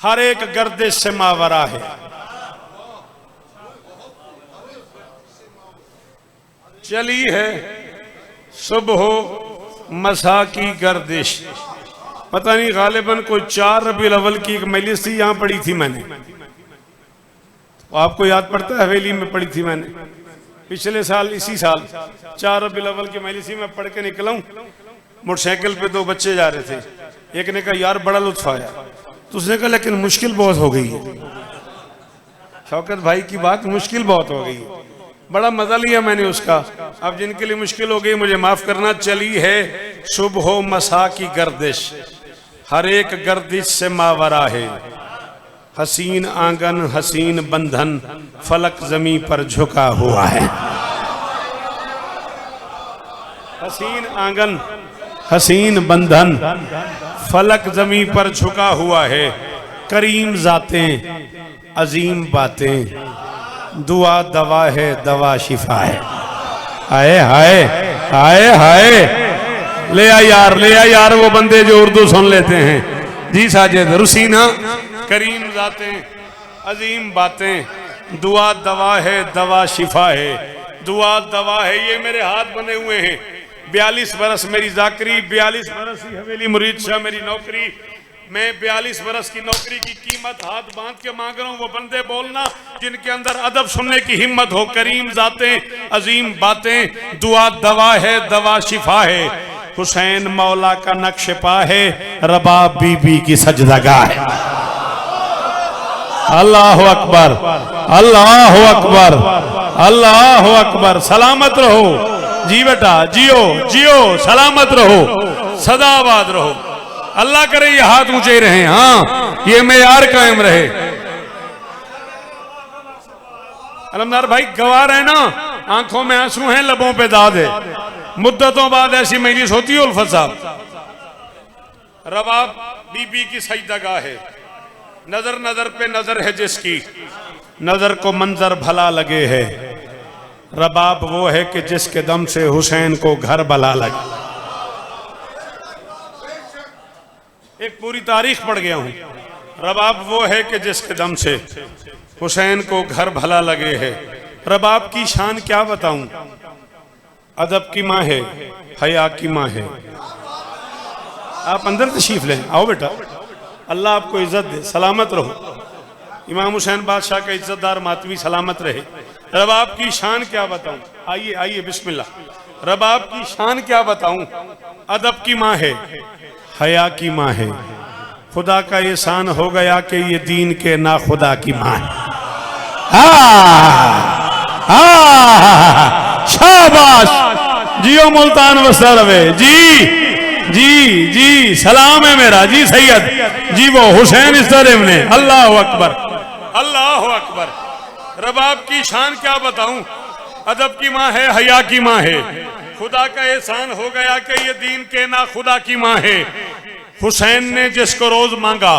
हर एक गर्दिश से मावरा है। चली है सुबह मसा की गर्दिश। पता नहीं गालिबन कोई 4 रबीउल अव्वल की एक मजलिस थी, यहां पढ़ी थी मैंने। तो आपको याद पड़ता है हवेली में पढ़ी थी मैंने पिछले साल, इसी साल 4 रबीउल अव्वल की मजलिस में पढ़ के निकला हूं। मोटरसाइकिल पे 2 बच्चे जा रहे थे। एक ने कहा यार बड़ा लुत्फ आया, तो उसने कहा लेकिन मुश्किल बहुत हो गई है। शौकत भाई की बात, मुश्किल बहुत हो गई है। बड़ा मजा लिया मैंने उसका। अब जिनके लिए मुश्किल हो गई मुझे माफ करना। चली है सुबह मसा की गर्दिश, हर एक गर्दिश से मावरा है। हसीन आंगन हसीन बंधन, फलक जमी पर झुका हुआ है। हसीन आंगन हसीन बंधन, फलक जमी पर झुका हुआ है। करीम जातें अजीम बातें, दुआ दवा है दवा शिफा है। हाय हाय हाय हाय। ले आ यार वो बंदे जो उर्दू सुन लेते हैं। जी साजिद रुसीना करीम जातें अजीम बातें, दुआ दवा है, दवा शिफा है, दुआ दवा है। ये मेरे हाथ बने हुए हैं। 42 बरस मेरी जाकरी, 42 बरस ही हवेली मुरीद शाह मेरी नौकरी। मैं 42 बरस की नौकरी की कीमत हाथ बांध के मांग रहा हूँ। वो बंदे बोलना जिनके अंदर अदब सुनने की हिम्मत हो। करीम जातें अजीम बातें, दुआ दवा है, दवा शिफा है। हुसैन मौला का नक्श पा है, रबाब बीबी की सजदागाह है। अल्लाह अकबर, अल्लाह अकबर, अल्लाह अकबर। सलामत रहो जी बेटा, जियो जियो, सलामत रहो, सदाबाद रहो। अल्लाह करे ये हाथ ऊंचे रहे, हाँ ये मेयार कायम रहे। अलमदार भाई गवार है ना, आंखों में आंसू हैं, लबों पे दाद है। मुद्दतों बाद ऐसी मजलिस होती है उल्फत साहब। रबाब बीबी की सजदागाह है, नजर नजर पे नजर है जिसकी, नजर को मंजर भला लगे है। रबाब वो है कि जिसके दम से हुसैन को घर भला लगे। एक पूरी तारीख पढ़ गया हूं। रबाब वो है कि जिसके दम से हुसैन को घर भला लगे है। रबाब की शान क्या बताऊं, अदब की माँ है, हया की माँ है। आप अंदर तशरीफ लें, आओ बेटा, अल्लाह आपको इज्जत दे, सलामत रहो। इमाम हुसैन बादशाह का इज्जतदार मातवी सलामत रहे। रबाब की शान क्या बताऊं, आइए आइए बिस्मिल्लाह। रबाब की शान क्या बताऊं, अदब की माँ है, हया की माँ है। खुदा का एहसान हो गया कि ये दीन के ना खुदा की माँ है। शाबाश, जियो मुल्तान वसा रवे जी जी जी, सलाम है मेरा जी सैयद जी, वो हुसैन इस तरह ने। अल्लाह अकबर, अल्लाह अकबर। रबाब की शान क्या बताऊं, अदब की माँ है, हया की माँ है। खुदा का एहसान हो गया कि ये दीन के ना खुदा की माँ है। हुसैन ने जिसको रोज मांगा,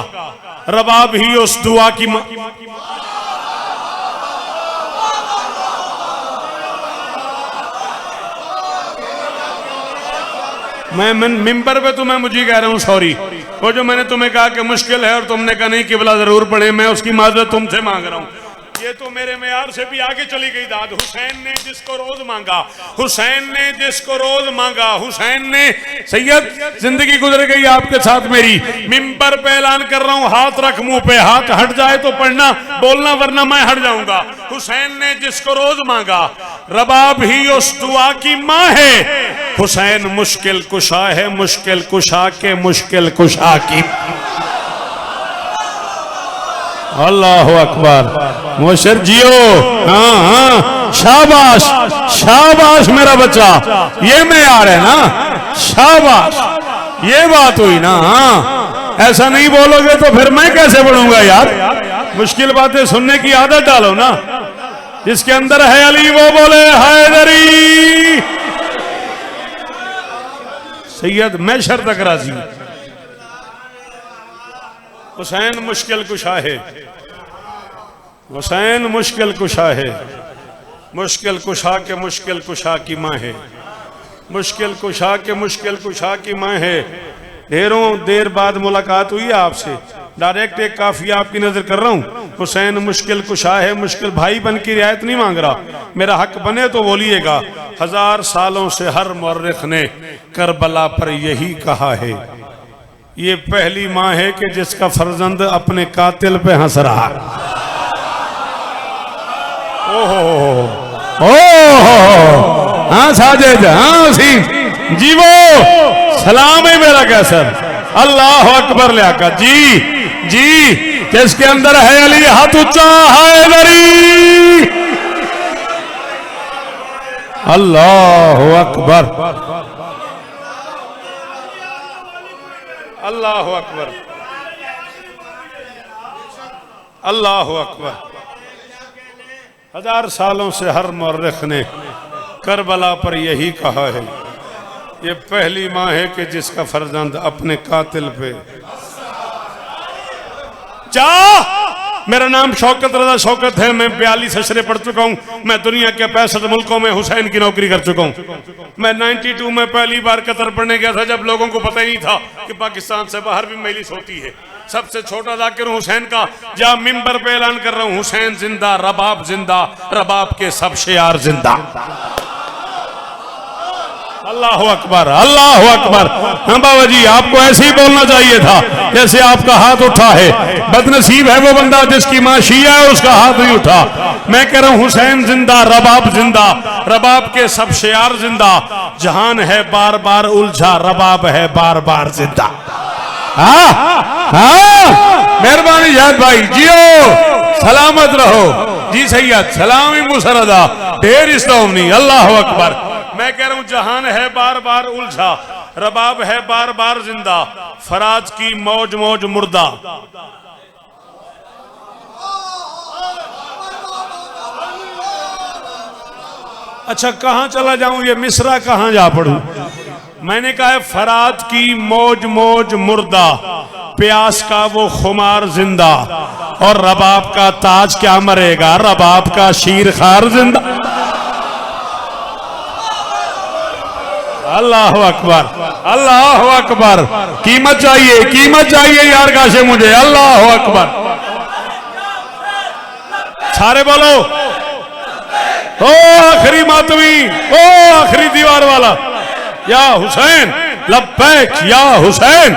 रबाब ही उस दुआ की माँ। मैं मिंबर पे तुम्हें मुझे कह रहा हूँ सॉरी, वो जो मैंने तुम्हें कहा कि मुश्किल है और तुमने कहा नहीं किबला जरूर पढ़े, मैं उसकी माजरत तुमसे मांग रहा हूँ। ये तो मेरे मेयार से भी आगे चली गई दाद। हुसैन ने जिसको रोज मांगा, हुसैन ने जिसको रोज मांगा, हुसैन ने। सैयद जिंदगी गुजर गई आपके साथ मेरी, मिंबर पे ऐलान कर रहा हूँ, हाथ रख मुंह पे, हाथ हट जाए तो पढ़ना बोलना वरना मैं हट जाऊंगा। हुसैन ने जिसको रोज मांगा, रबाब ही उस दुआ की माँ है। हुसैन मुश्किल कुशा है, मुश्किल कुशा के मुश्किल कुशा की। अल्लाह अकबर। मुशर जियो, हाँ हाँ, शाबाश शाबाश मेरा बच्चा, ये मेयार है ना, शाबाश। ये बात हुई ना, हाँ ऐसा नहीं बोलोगे तो फिर मैं कैसे पढ़ूंगा यार। मुश्किल बातें सुनने की आदत डालो ना। जिसके अंदर है अली वो बोले हैदरी। सैयद मैं शर्त तक राजी। हुसैन मुश्किल कुशा है, हुसैन मुश्किल कुशा है। मुश्किल कुशा के मुश्किल कुशा की माँ है, मुश्किल कुशा के मुश्किल कुशा की माँ है। ढेरों देर बाद मुलाकात हुई है आपसे, डायरेक्ट एक काफिया आपकी नजर कर रहा हूँ। हुसैन मुश्किल कुशा है, मुश्किल भाई बन की रियायत नहीं मांग रहा, मेरा हक बने तो बोलिएगा। 1000 सालों से हर मुर्रिख ने करबला पर यही कहा है, ये पहली माँ है कि जिसका फर्जंद अपने कातिल पे हंस रहा। ओहो ओहो, हाँ साजिद, हाँ वसीम जी, वो सलाम है मेरा कैसर। अल्लाह अकबर लियाका जी जी, जिसके अंदर है अली, हाथ ऊंचा है नरी। अल्लाह अकबर, अल्लाह अकबर, अल्लाह अकबर। 1000 सालों से हर मुर्रिख ने करबला पर यही कहा है, ये पहली माँ है कि जिसका फर्जंद अपने कातिल पे। जा, मेरा नाम शौकत रजा शौकत है, मैं 42 अशरे पढ़ चुका हूँ, मैं दुनिया के 65 मुल्कों में हुसैन की नौकरी कर चुका हूँ। मैं 92 में पहली बार कतर पढ़ने गया था, जब लोगों को पता ही नहीं था कि पाकिस्तान से बाहर भी मजलिस होती है। सबसे छोटा जाकिर हुसैन का जहाँ मिंबर पे ऐलान कर रहा हूँ, हुसैन जिंदा, रबाब जिंदा, रबाब के सब शियार जिंदा। अल्लाह अकबर, अल्लाह अकबर। हाँ बाबा जी, आपको ऐसे ही बोलना चाहिए था जैसे आपका हाथ उठा है। बदनसीब है वो बंदा जिसकी माँ शिया है, उसका हाथ नहीं उठा। मैं कह रहा हूँ हुसैन जिंदा, रबाब जिंदा, रबाब के सब शियार जिंदा। जहान है बार बार उलझा, रबाब है बार बार जिंदा। हाँ हाँ, मेहरबानी जाद भाई, जियो सलामत रहो जी सैयद, सलामी मुसरदा, ढेर इस्लामी। अल्लाह अकबर। मैं कह रहा हूं जहान है बार बार उलझा, रबाब है बार बार जिंदा, फराज की मौज मौज मुर्दा। अच्छा कहां चला जाऊं, ये मिसरा कहां जा पढ़ूं? मैंने कहा है फराज की मौज मौज मुर्दा, प्यास का वो खुमार जिंदा, और रबाब का ताज क्या मरेगा, रबाब का शीर खार जिंदा। अल्लाह अकबर, अल्लाह अकबर। कीमत चाहिए यार काशे मुझे। अल्लाह अकबर, सारे बोलो। ओ आखिरी मातमी, ओ आखिरी दीवार वाला, या हुसैन लब्बैक या हुसैन।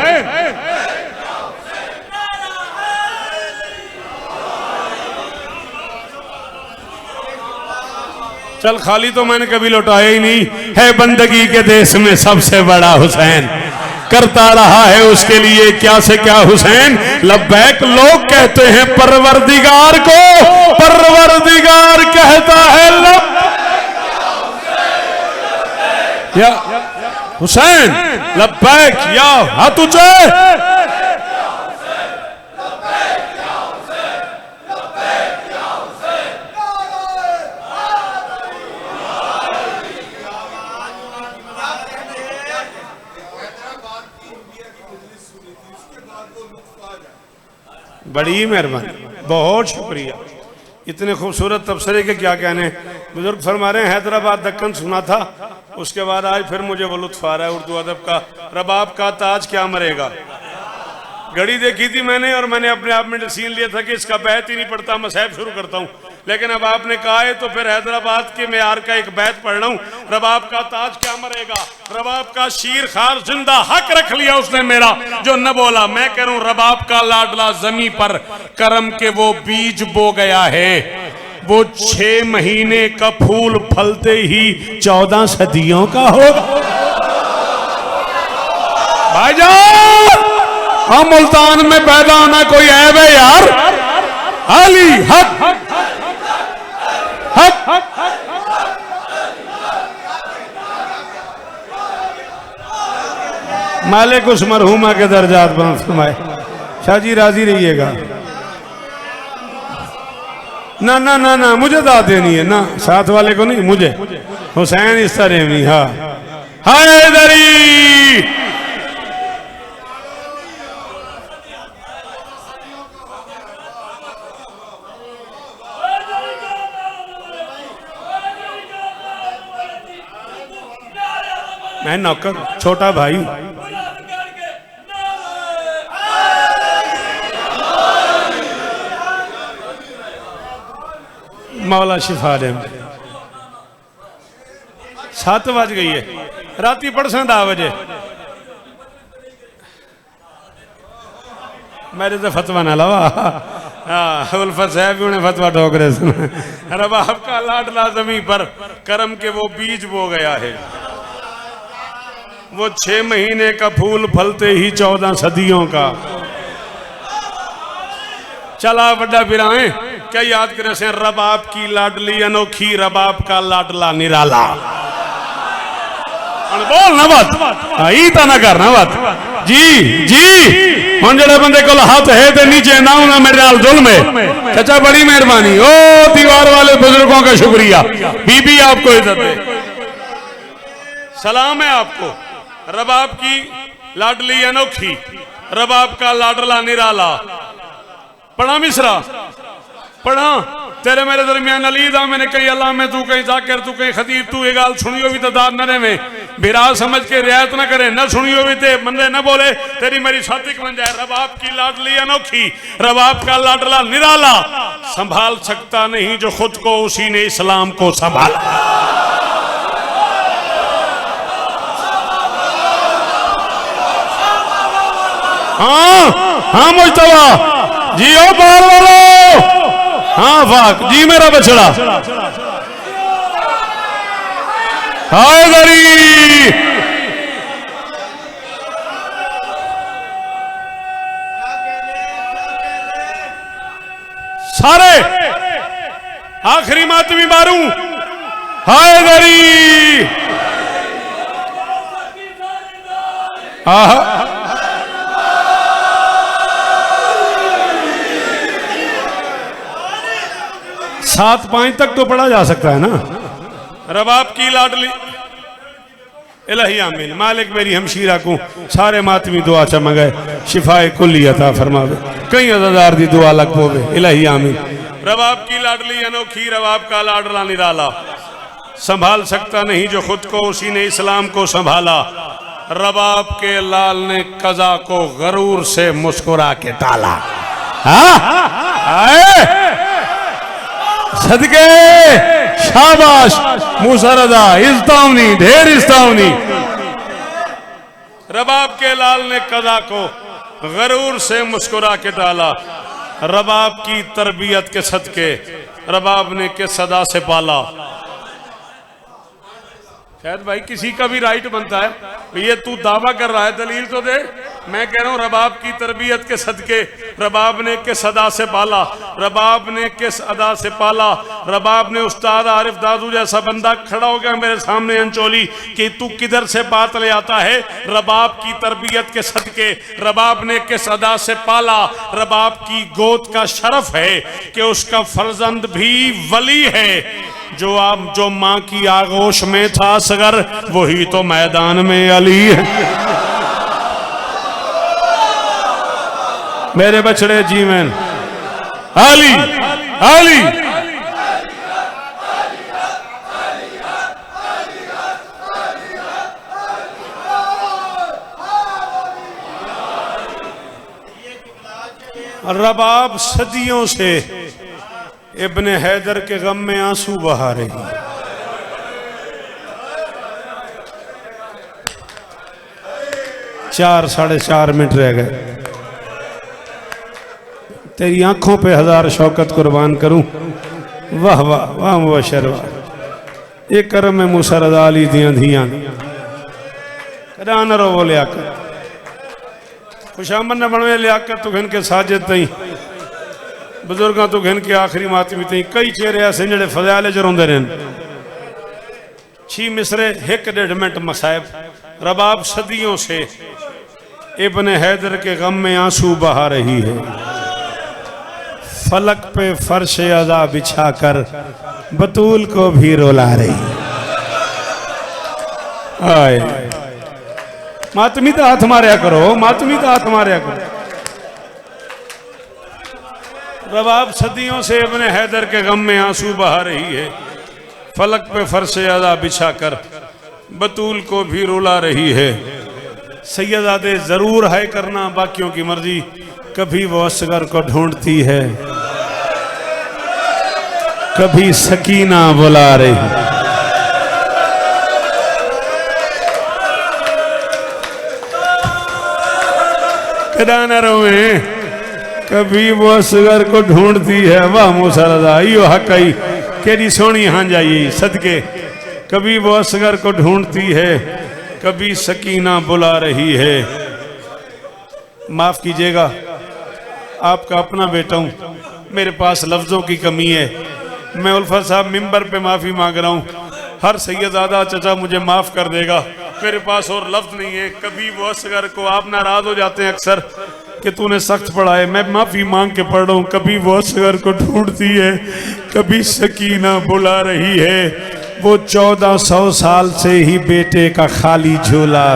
चल खाली तो मैंने कभी लौटाया ही नहीं है। बंदगी के देश में सबसे बड़ा हुसैन, करता रहा है उसके लिए क्या से क्या हुसैन। लब्बैक लोग कहते हैं परवरदिगार को, परवरदिगार कहता है या हुसैन लब्बैक या हाथ ऊंचे। बड़ी मेहरबानी, बहुत शुक्रिया। इतने खूबसूरत तबसरे के क्या कहने। बुजुर्ग फरमा रहे हैं हैदराबाद दक्कन सुना था, उसके बाद आज फिर मुझे वो लुत्फ आ रहा है उर्दू अदब का। रबाब का ताज क्या मरेगा। घड़ी देखी थी मैंने और मैंने अपने आप में सीन लिया था कि इसका बैत ही नहीं पढ़ता, मैं साहब शुरू करता हूँ। लेकिन अब आपने कहा है तो फिर हैदराबाद के मेयार का एक बैत पढ़ रहा हूँ। रबाब का ताज क्या मरेगा, रबाब का शीर खार जिंदा। हक रख लिया उसने मेरा जो न बोला। मैं कह रहा हूँ रबाब का लाडला जमी पर करम के वो बीज बो गया है। वो 6 महीने का फूल फलते ही 14 सदियों का होगा। भाईजान हम मुल्तान में पैदा होना कोई ऐब है यार। अली हक हक हक। मालिक उस मरहुमा के दर्जात बुलंद फरमाए। शाह जी राजी रहिएगा। ना ना ना ना मुझे दाद देनी है ना, साथ वाले को नहीं, मुझे हुसैन इस तरह नहीं। हाँ हैदरी मैं नौकर छोटा भाई। मौला शिफा दे। 7 बज गई है, राती पढ़सा 10 बजे। मेरे तो फतवा ना लवा। उल्फत साहब भी उन्हें फतवा ठोक रहे सुना। रबाब का लाडला ज़मीं पर करम के वो बीज बो गया है। वो 6 महीने का फूल फलते ही 14 सदियों का। चला बड़ा बिराए क्या याद करे से रबाब की लाडली अनोखी, रबाब का लाडला निराला। बोल ना बात ही तो ना करना बात जी जी। हम जड़े बंदे को हाथ है तो नीचे ना होना मेरे नाल जुल्म है। चाचा बड़ी मेहरबानी। ओ दीवार वाले बुजुर्गों का शुक्रिया। बीबी आपको इज्जत दे, सलाम है आपको। रबाब की लाडली अनोखी, रबाब का लाडला निराला। पढ़ा मिसरा पढ़ा तेरे मेरे दरमियान अली दा। मैंने कही अल्लाह में तू कहीं जाकर तू कहीं खतीब तू ये गाल सुनियो भी तो दाद न में बिरा समझ के रियायत ना करे, न सुनियो भी ते बंदे न बोले तेरी मेरी साथिक बन जाए। रबाब की लाडली अनोखी, रबाब का लाडला निराला, संभाल सकता नहीं जो खुद को, उसी ने इस्लाम को संभाला। हाँ मुस्तफा जी, ओ बाल वालो, हाँ फाक जी मेरा बछड़ा, हाय गरी सारे आखिरी मातमी मारू, हाय गरी आहा 7-5 तक तो पढ़ा जा सकता है ना। रबाब की लाडली इलाही आमीन, मालिक मेरी हमशीरा को सारे मातमी दुआ चम गए, शिफाए कुल्ली अता फरमावे, कई अज़ादार दी दुआ लग पोवे, इलाही आमीन। रबाब की लाडली अनोखी, रबाब का लाडला निराला, संभाल सकता नहीं जो खुद को, उसी ने इस्लाम को संभाला। रबाब के लाल ने कज़ा को गरूर से मुस्कुरा के टाला। सदके शाबाश मूसा रज़ा, इस्तावनी ढेर इस्तावनी। रबाब के लाल ने कज़ा को गरूर से मुस्कुरा के डाला। रबाब की तरबियत के सदके रबाब ने के सदा से पाला। शायद भाई किसी का भी राइट बनता है, ये तू दावा कर रहा है दलील तो दे। मैं कह रहा हूं रबाब की तरबियत के सदके रबाब ने के सदा से पाला, रबाब ने किस अदा से पाला। रबाब ने उस्ताद आरिफ दादू जैसा बंदा खड़ा हो गया मेरे सामने अंचोली कि तू किधर से बात ले आता है। रबाब की तरबियत के सदके रबाब ने किस अदा से पाला। रबाब की गोद का शरफ है कि उसका फर्जंद भी वली है। जो माँ की आगोश में था सगर, वही तो मैदान में अली है। मेरे बछड़े जीवन अली अली। रबाब सदियों से इब्ने हैदर के गम में आंसू बहा रही। चार 4.5 मिनट रह गए। तेरी आंखों पे 1000 शौकत कुर्बान करूं। वाह वाह वाह मुबशर वाह। ये करम में मूसा रज़ा अली दियां धियां कदा न रो लियाकत खुशामन न बनवे लियाकत तो घन के साजिद तई बुजुर्गों तो घन के आखिरी मातमी तई कई चेहरे ऐसे जड़े फजाले च रोंदे रहन। 6 मिसरे 1.5 मिनट मसायब। रबाब सदियों से इब्ने हैदर के गम में आंसू बहा रही है। फलक पे फर्श अज़ा बिछा कर बतूल को भी रुला रही। आए मातमी तो हाथ मारया करो, मातमी तो हाथ मारया करो। रबाब सदियों से इब्ने हैदर के गम में आंसू बहा रही है। फलक पे फर्श अज़ा बिछा कर बतूल को भी रुला रही है। सैयदादे जरूर है करना बाकियों की मर्जी, कभी वो असगर को ढूंढती है, कभी सकीना बुला रही। कभी वो असगर को ढूंढती है। वाह मूसा रज़ा यो हकई केरी सोनी हाँ जाइए सदके। कभी वो असगर को ढूंढती है, कभी सकीना बुला रही है। माफ कीजिएगा, आपका अपना बेटा हूं, मेरे पास लफ्जों की कमी है। मैं उल्फा साहब मिंबर पे माफी मांग रहा हूं। हर सैयदादा चचा मुझे माफ कर देगा, मेरे पास और लफ्ज नहीं है। कभी वो असगर को आप नाराज हो जाते हैं अक्सर कि तूने सख्त पढ़ा है, मैं माफी मांग के पढ़ रहा हूं। कभी वो असगर को ढूंढती है, कभी सकीना बुला रही है। वो 1400 साल से ही बेटे का खाली झोला।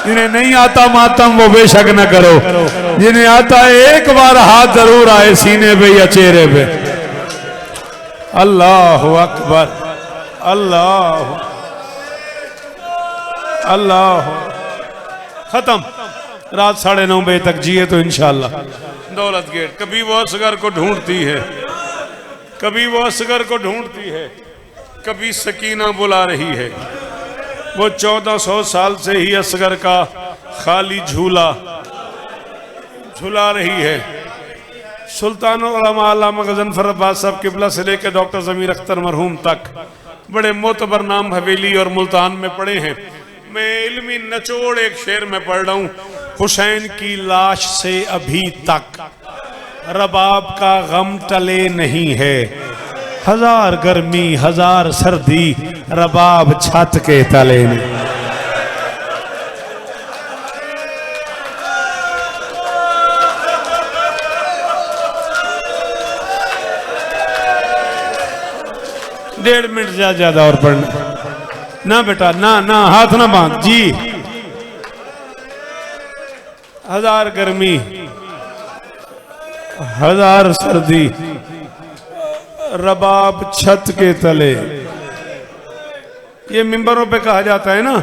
जिन्हें नहीं आता मातम वो बेशक न करो, जिन्हें आता है एक बार हाथ जरूर आए सीने पे या चेहरे पे। अल्लाह अकबर, अल्लाह अल्लाह। खत्म। रात 9:30 बजे तक जिए तो इंशाअल्लाह। दौलत गेट कभी वो असगर को ढूंढती है, कभी वो असगर को ढूंढती है, कभी सकीना बुला रही है। वो 1400 साल से ही असगर का खाली झूला झुला रही है। सुल्तान उलमा अल्लामा गज़नफ़र अब्बास साहब किबला से लेकर डॉक्टर ज़मीर अख्तर मरहूम तक बड़े मोतबर नाम हवेली और मुल्तान में पढ़े हैं। मैं इल्मी नचोड़ एक शेर में पढ़ रहा हूँ। हुसैन की लाश से अभी तक रबाब का गम टले नहीं है, हजार गर्मी हजार सर्दी रबाब छत के तले नहीं। डेढ़ मिनट ज्यादा और पढ़ना ना बेटा, ना ना हाथ ना बांध जी। हजार गर्मी हजार सर्दी रबाब छत के तले। ये मिंबरों पे कहा जाता है ना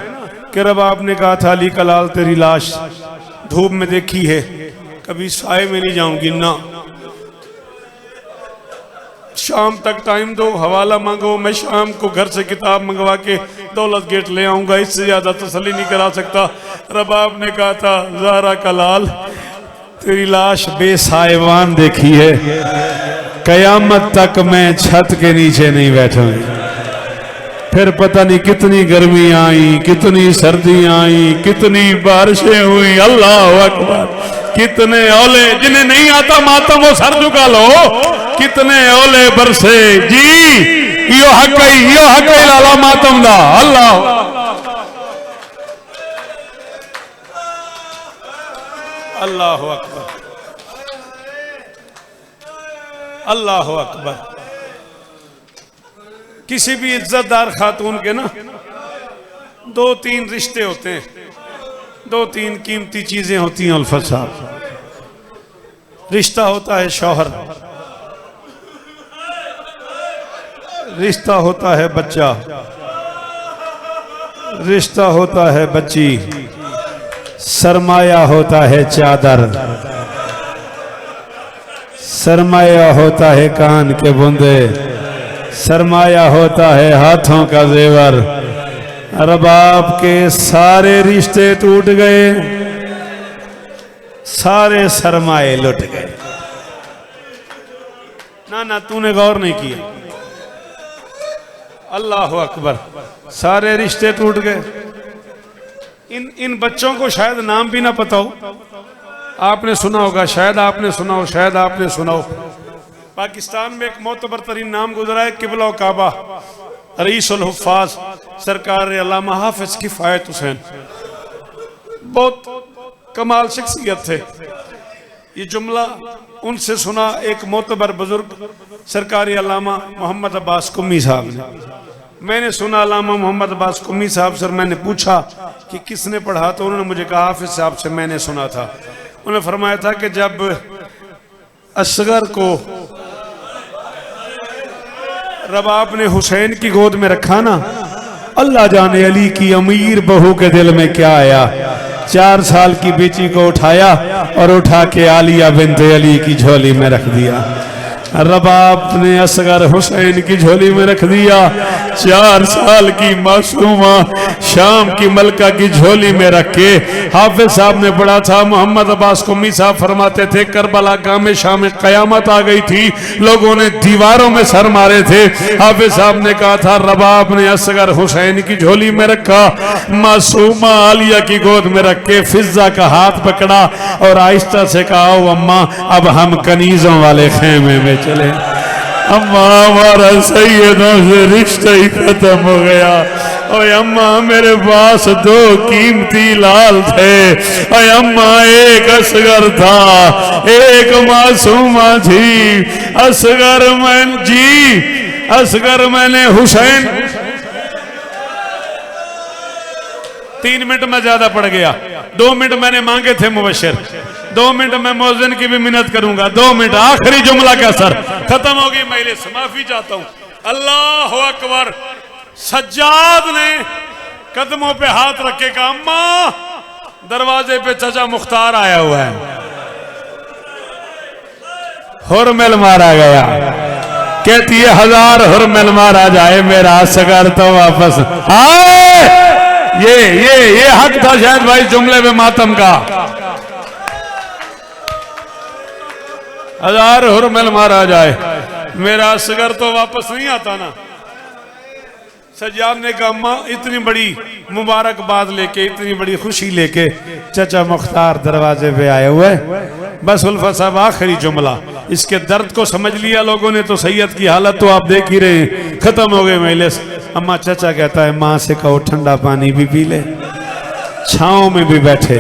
कि रबाब ने कहा था अली कलाल तेरी लाश धूप में देखी है, कभी साए में नहीं जाऊंगी ना। शाम तक टाइम दो, हवाला मांगो, मैं शाम को घर से किताब मंगवा के दौलत गेट ले आऊंगा, इससे ज्यादा तसल्ली नहीं करा सकता। रबाब ने कहा था ज़हरा कलाल तेरी लाश बेसायवान देखी है, कयामत तक मैं छत के नीचे नहीं बैठूंगी। फिर पता नहीं कितनी गर्मी आई, कितनी सर्दी आई, कितनी बारिशें हुई। अल्लाह अकबर। कितने औले, जिन्हें नहीं आता मातम वो सर झुका लो, कितने औले बरसे जी। यो हक लाला मातम दा। अल्लाह अल्लाह अकबर, अल्लाह अकबर। किसी भी इज्जतदार खातून के ना 2-3 रिश्ते होते हैं, 2-3 कीमती चीजें होती हैं उल्फत साहब। रिश्ता होता है शौहर, रिश्ता होता है बच्चा, रिश्ता होता है बच्ची, सरमाया होता है चादर, सरमाया होता है कान के बूंदे, सरमाया होता है हाथों का जेवर। रबाब के सारे रिश्ते टूट गए, सारे सरमाए लुट गए। ना ना तूने गौर नहीं किया। अल्लाह अकबर। सारे रिश्ते टूट गए। इन बच्चों को शायद नाम भी ना पता हो, आपने सुना होगा, शायद आपने सुना हो, शायद आपने सुना हो। पाकिस्तान में एक मोतबर तरीन नाम गुजरा है, किबला काबा रईसुल हुफ़ाज़ सरकार अल्लामा हाफिज किफ़ायत हुसैन। बहुत कमाल शख्सियत थे। ये जुमला उनसे सुना एक मोतबर बुजुर्ग सरकार अल्लामा मोहम्मद अब्बास कुम्मी साहब ने। मैंने सुना अल्लामा मोहम्मद अब्बास कुम्मी साहब से, मैंने पूछा कि किसने पढ़ा, तो उन्होंने मुझे कहा हाफिज साहब से मैंने सुना था। उन्होंने फरमाया था कि जब असगर को रबाब ने हुसैन की गोद में रखा ना, अल्लाह जाने अली की अमीर बहू के दिल में क्या आया। 4 साल की बेटी को उठाया और उठा के आलिया बिन्ते अली की झोली में रख दिया। रबाब ने असगर हुसैन की झोली में रख दिया। 4 साल की मासूमा शाम की मलका की झोली में रख के हाफिज साहब ने पढ़ा था। मोहम्मद अब्बास कुम्मी साहब फरमाते थे करबला गाँव में शाम में कयामत आ गई थी, लोगों ने दीवारों में सर मारे थे। हाफिज साहब ने कहा था रबाब ने असगर हुसैन की झोली में रखा, मासूमा आलिया की गोद में रख के फिजा का हाथ पकड़ा और आहिस्ता से कहा ओ अम्मा अब हम कनीजों वाले खेमे में चले। अम्मा हमारा सैयदों से रिश्ता ही खत्म हो गया। ओए अम्मा मेरे पास 2 कीमती लाल थे। ओए अम्मा एक असगर था, एक मासूमा थी। असगर मैंने हुसैन 3 मिनट में ज्यादा पड़ गया। 2 मिनट मैंने मांगे थे मुबशिर, 2 मिनट मैं मौज़िन की भी मिन्नत करूंगा, 2 मिनट। आखिरी जुमला क्या सर, खत्म होगी मजलिस, माफी चाहता हूं। अल्लाह अकबर। सज्जाद ने कदमों पे हाथ रखे कहा, अम्मा दरवाजे पे चाचा मुख्तार आया हुआ है। हुरमिल मारा गया। कहती है 1000 हुरमिल मारा जाए, मेरा असगर तो वापस आए। ये हक था शायद भाई जुमले में मातम का। 1000 हुरमिल मारा जाए, मेरा असगर तो वापस नहीं आता ना। सज्जाद ने कहा, अम्मा इतनी बड़ी मुबारकबाद लेके, इतनी बड़ी खुशी लेके चाचा मुख्तार दरवाजे पे आए हुए। बस उल्फा साहब आखिरी जुमला, इसके दर्द को समझ लिया लोगों ने तो सैयद की हालत तो आप देख ही रहे हैं, खत्म हो गए मजलिस। अम्मा चाचा कहता है, माँ से कहो ठंडा पानी भी पी ले, छांव में भी बैठे।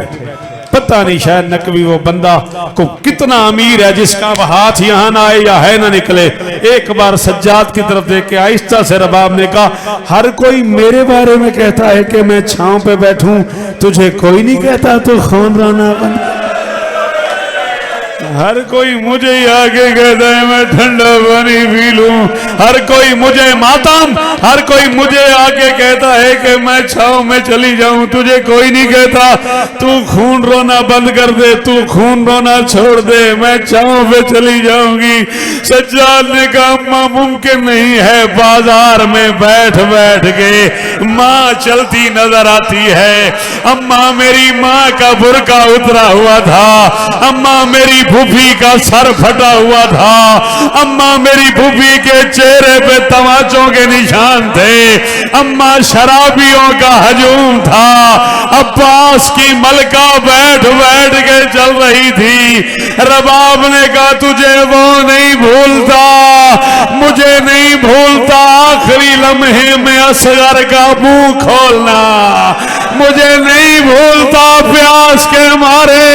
पता नहीं शायद नकवी वो बंदा को कितना अमीर है जिसका हाथ यहाँ ना आए या है ना निकले। एक बार सज्जाद की तरफ देख के आहिस्ता से रबाब ने कहा, हर कोई मेरे बारे में कहता है कि मैं छांव पे बैठूं, तुझे कोई नहीं कहता तो खून रोना बन। हर कोई मुझे ही आगे कहता है मैं ठंडा पानी पी लूं, हर कोई मुझे मातम, हर कोई मुझे आगे कहता है कि मैं छांव में चली जाऊं, तुझे कोई नहीं कहता तू खून रोना बंद कर दे, तू खून रोना छोड़ दे, मैं छांव पे चली जाऊंगी। सज्जाद ने कहा, अम्मा मुमकिन नहीं है, बाजार में बैठ बैठ के माँ चलती नजर आती है। अम्मा मेरी माँ का बुर्का उतरा हुआ था, अम्मा मेरी फूफी का सर फटा हुआ था, अम्मा मेरी फूफी के चेहरे पे तमाचों के निशान थे, अम्मा शराबियों का हजूम था, अब्बास की मलका बैठ बैठ के चल रही थी। रबाब ने कहा, तुझे वो नहीं भूलता, मुझे नहीं भूलता, आखिरी लम्हे में असगर का मुंह खोलना, मुझे नहीं भूलता, प्यास के मारे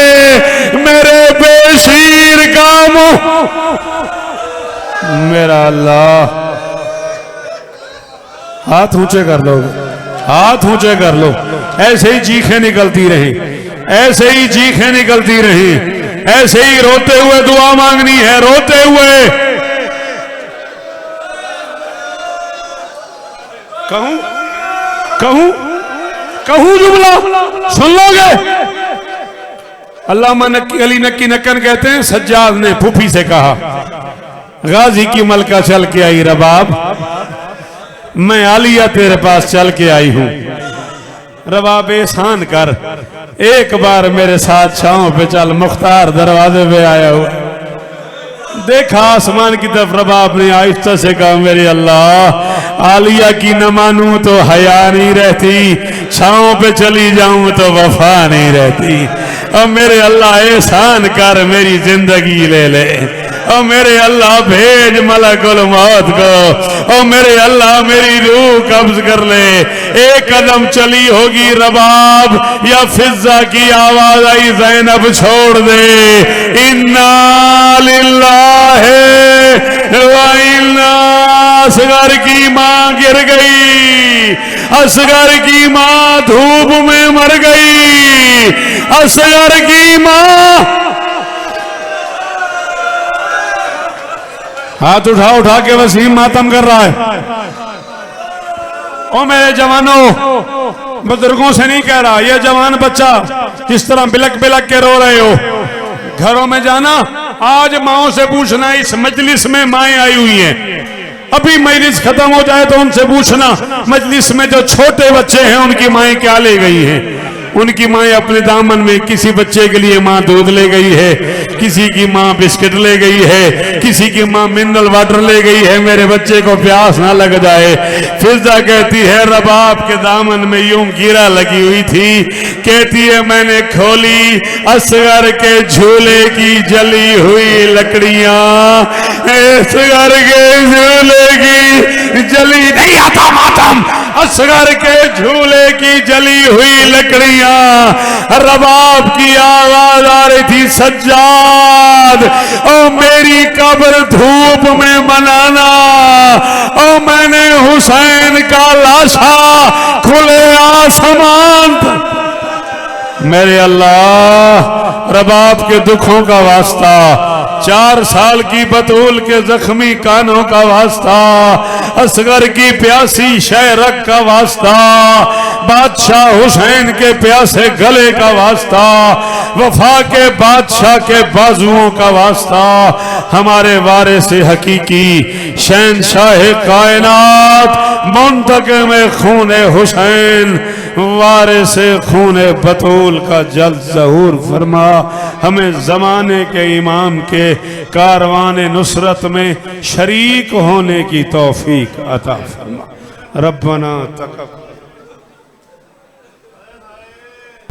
मेरे बेशीर का मुंह। मेरा अल्लाह, हाथ ऊंचे कर लो, हाथ ऊंचे कर लो। ऐसे ही चीखें निकलती रही, ऐसे ही चीखें निकलती रही, ऐसे ही रोते हुए दुआ मांगनी है, रोते हुए। कहूं कहूं कहूं जुमला सुन लोगे? अल्लामा अली नक्की नक्कन कहते हैं, सज्जाद ने फूफी से कहा, गाजी की मलका चल के आई रबाब, मैं आलिया तेरे पास चल के आई हूं, रबाब एहसान कर, एक बार मेरे साथ छांव पे चल। मुख्तार दरवाजे पे आया हुआ, देखा आसमान की तरफ, रबाब ने आहिस्ता से कहा, मेरे अल्लाह आलिया की न मानूं तो हया नहीं रहती, छांव पे चली जाऊं तो वफा नहीं रहती। और मेरे अल्लाह एहसान कर, मेरी जिंदगी ले ले, और मेरे अल्लाह भेज मलकुल मौत को, और मेरे अल्लाह मेरी रूह कब्ज कर ले। एक कदम चली होगी रबाब या फिजा की आवाज आई, ज़ैनब छोड़ दे, इन्ना लिल्लाहि व इन्ना। असगर की मां गिर गई, असगर की मां धूप में मर गई, असगर की मां। हाथ उठा के वसीम मातम कर रहा है। ओ मेरे जवानों, बुजुर्गों से नहीं कह रहा, ये जवान बच्चा जिस तरह बिलक बिलक के रो रहे हो, घरों में जाना, आज माओ से पूछना, इस मजलिस में माएं आई हुई हैं, अभी मजलिस खत्म हो जाए तो उनसे पूछना, मजलिस में जो छोटे बच्चे हैं उनकी माएं क्या ले गई हैं। उनकी माएं अपने दामन में, किसी बच्चे के लिए माँ दूध ले गई है, किसी की माँ बिस्किट ले गई है, किसी की माँ मिनरल वाटर ले गई है, मेरे बच्चे को प्यास ना लग जाए। फिजा कहती है, रबाब के दामन में यूं कीड़ा लगी हुई थी, कहती है मैंने खोली असगर के झूले की जली हुई लकड़ियां, असगर के झूले की जली, नहीं आता मातम, असगर के झूले की जली हुई लकड़ियां। रबाब की आवाज आ रही थी, सज्जाद ओ मेरी कब्र धूप में बनाना, ओ मैंने हुसैन का लाशा खुले आसमान। मेरे अल्लाह रबाब के दुखों का वास्ता, 4 साल की बतूल के जख्मी कानों का वास्ता, असगर की प्यासी शहरक का वास्ता, बादशाह हुसैन के प्यासे गले का वास्ता, वफा के बादशाह के बाजुओं का वास्ता, हमारे वारिस हकीकी शहंशाह कायनात मुंतकिम खून हुसैन वारिस खून बतूल का जल्द ज़हूर फरमा। हमें ज़माने के इमाम के कारवान नुसरत में शरीक होने की तौफीक अता फरमा। रब्बना तक़ब्बल।